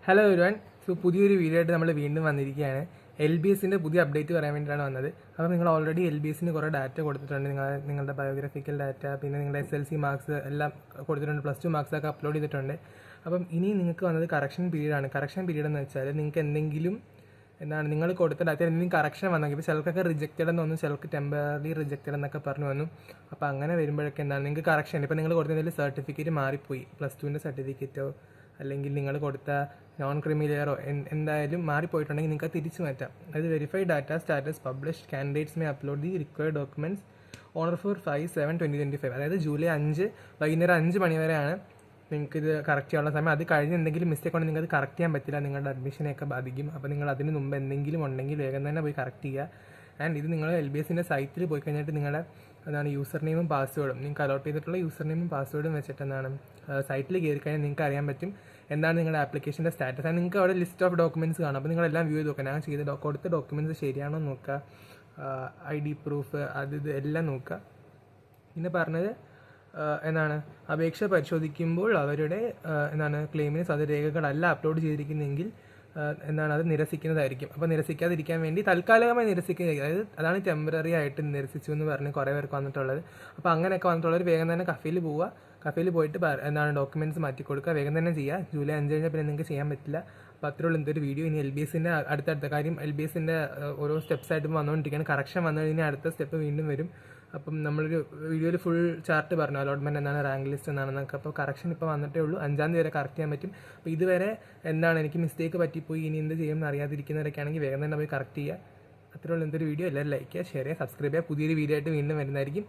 Hello everyone. പുതിയൊരു video ആയിട്ട് നമ്മൾ വീണ്ടും വന്നിരിക്കുകയാണ്. LBSന്റെ പുതിയ അപ്ഡേറ്റ് പറയാൻ വേണ്ടിയിട്ടാണ് വന്നത്. അപ്പോൾ നിങ്ങൾ ഓൾറെഡി LBSന് കുറേ ഡാറ്റ കൊടുത്തിട്ടുണ്ട്. നിങ്ങളുടെ ബയോഗ്രഫിക്കൽ ഡാറ്റ, പിന്നെ നിങ്ങളുടെ SLC മാർക്സ് എല്ലാം കൊടുത്തിട്ടുണ്ട്. +2 മാർക്സ് ഒക്കെ അപ്ലോഡ് ചെയ്തിട്ടുണ്ട്. അപ്പം ഇനി നിങ്ങൾക്ക് വന്നത് കറക്ഷൻ പീരീഡാണ്. കറക്ഷൻ പീരീഡ് എന്ന് വെച്ചാൽ നിങ്ങൾക്ക് എന്തെങ്കിലും നിങ്ങൾ കൊടുത്ത ഡാറ്റയിൽ എന്തെങ്കിലും കറക്ഷൻ വന്നെങ്കിൽ ഇപ്പോൾ ചിലർക്കൊക്കെ റിജക്റ്റഡ് എന്ന് തോന്നുന്നു, ചിലർക്ക് ടെമ്പററി റിജക്റ്റഡ് എന്നൊക്കെ പറഞ്ഞു വന്നു. അപ്പോൾ അങ്ങനെ വരുമ്പോഴൊക്കെ നിങ്ങൾക്ക് കറക്ഷൻ, ഇപ്പോൾ നിങ്ങൾ കൊടുത്തതിൽ സർട്ടിഫിക്കറ്റ് മാറിപ്പോയി, +2ൻ്റെ സർട്ടിഫിക്കറ്റോ അല്ലെങ്കിൽ നിങ്ങൾ കൊടുത്ത നോൺ ക്രിമിലെയറോ എന്തായാലും മാറിപ്പോയിട്ടുണ്ടെങ്കിൽ നിങ്ങൾക്ക് തിരിച്ചു മാറ്റാം. അത് verified data status publish candidates may upload the required documents on for 5/7/2025. അതായത് ജൂലൈ 5 വൈകുന്നേരം 5 മണി വരെയാണ് നിങ്ങൾക്ക് ഇത് കറക്റ്റ് ചെയ്യാനുള്ള സമയം. അത് കഴിഞ്ഞ് എന്തെങ്കിലും മിസ്റ്റേക്ക് ഉണ്ടെങ്കിൽ നിങ്ങൾക്ക് കറക്റ്റ് ചെയ്യാൻ പറ്റില്ല, നിങ്ങളുടെ അഡ്മിഷനെയൊക്കെ ബാധിക്കും. അപ്പോൾ നിങ്ങൾ അതിന് മുമ്പ് എന്തെങ്കിലും ഉണ്ടെങ്കിൽ വേഗം തന്നെ പോയി കറക്റ്റ് ചെയ്യുക. ആൻഡ് ഇത് നിങ്ങൾ LBSന്റെ സൈറ്റിൽ പോയി കഴിഞ്ഞിട്ട് നിങ്ങളുടെ യൂസർ നെയിമും പാസ്വേഡും, നിങ്ങൾക്ക് അലോട്ട് ചെയ്തിട്ടുള്ള യൂസർ നെയിമും പാസ്വേഡും വെച്ചിട്ട് സൈറ്റിൽ കയറി കഴിഞ്ഞാൽ നിങ്ങൾക്ക് അറിയാൻ പറ്റും എന്താണ് നിങ്ങളുടെ ആപ്ലിക്കേഷൻ്റെ സ്റ്റാറ്റസ്. ആൻഡ് നിങ്ങൾക്ക് അവിടെ ലിസ്റ്റ് ഓഫ് ഡോക്യുമെൻറ്റ്സ് കാണാം. അപ്പോൾ നിങ്ങളെല്ലാം വ്യൂ ചെയ്ത് നോക്കുക. ഞാൻ കൊടുത്ത ഡോക്യുമെൻറ്റ്സ് ശരിയാണോ നോക്കുക, ID പ്രൂഫ് ഇത് എല്ലാം നോക്കുക. പിന്നെ പറഞ്ഞത് അപേക്ഷ പരിശോധിക്കുമ്പോൾ അവരുടെ ക്ലെയിമിന് രേഖകളല്ല അപ്ലോഡ് ചെയ്തിരിക്കുന്നതെങ്കിൽ അത് നിരസിക്കുന്നതായിരിക്കും. അപ്പോൾ നിരസിക്കാതിരിക്കാൻ വേണ്ടി താൽക്കാലികമായി നിരസിക്കുക, അതാണ് ടെമ്പററി ആയിട്ട് നിരസിച്ചു എന്ന് പറഞ്ഞ് കുറേ പേർക്ക് വന്നിട്ടുള്ളത്. അപ്പോൾ അങ്ങനെയൊക്കെ വന്നിട്ടുള്ളവർ വേഗം തന്നെ കഫേയിൽ പോവുക. കഫേയിൽ പോയിട്ട് ഡോക്യുമെൻറ്റ്സ് മാറ്റി കൊടുക്കുക, വേഗം തന്നെ ചെയ്യുക. ജൂലൈ 5 കഴിഞ്ഞാൽ പിന്നെ നിങ്ങൾക്ക് ചെയ്യാൻ പറ്റില്ല. അപ്പോൾ അത്രയുള്ള എന്തൊരു വീഡിയോ. ഇനി LBSന്റെ അടുത്ത കാര്യം, LBSന്റെ ഓരോ സ്റ്റെപ്സായിട്ട് വന്നുകൊണ്ടിരിക്കുകയാണ്. കറക്ഷൻ വന്നു കഴിഞ്ഞാൽ അടുത്ത സ്റ്റെപ്പ് വീണ്ടും വരും. അപ്പം നമ്മളൊരു വീഡിയോയിൽ ഫുൾ ചാർട്ട് പറഞ്ഞു, അലോട്ട്മെൻറ്റ് എന്താണ്, റാങ്ക് ലിസ്റ്റ് എന്നാണെന്നൊക്കെ. അപ്പോൾ കറക്ഷൻ ഇപ്പോൾ വന്നിട്ടേ ഉള്ളൂ. 5-ാം തീയതി വരെ കറക്റ്റ് ചെയ്യാൻ പറ്റും. അപ്പോൾ ഇതുവരെ എനിക്ക് മിസ്റ്റേക്ക് പറ്റിപ്പോയി, ഇനി എന്ത് ചെയ്യുമെന്ന് അറിയാതിരിക്കുന്നവരൊക്കെ ആണെങ്കിൽ വേഗം തന്നെ പോയി കറക്റ്റ് ചെയ്യുക. അത്രയുള്ള എന്തൊരു വീഡിയോ. എല്ലാവരും ലൈക്ക് ചെയ്യുക, ഷെയർ ചെയ്യുക, സബ്സ്ക്രൈബ് ചെയ്യുക. പുതിയൊരു വീഡിയോ ആയിട്ട് വീണ്ടും വരുന്നതായിരിക്കും.